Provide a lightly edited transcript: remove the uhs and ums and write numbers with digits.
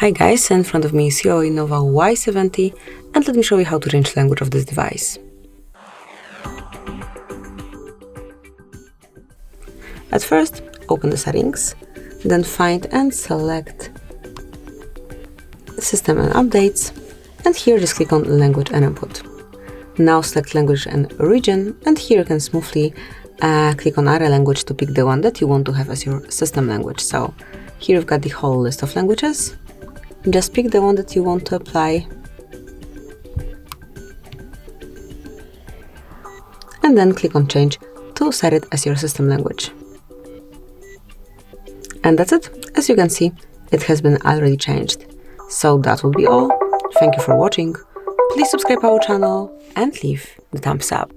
Hi guys, in front of me is Huawei Nova Y70 and let me show you how to change language of this device. At first, open the settings, then find and select System and Updates, and here just click on Language and Input. Now select Language and Region, and here you can smoothly click on Area Language to pick the one that you want to have as your system language. So here you've got the whole list of languages. Just pick the one that you want to apply and then click on Change to set it as your system language. And that's it. As you can see, it has been already changed. So that will be all. Thank you for watching. Please subscribe our channel and leave the thumbs up.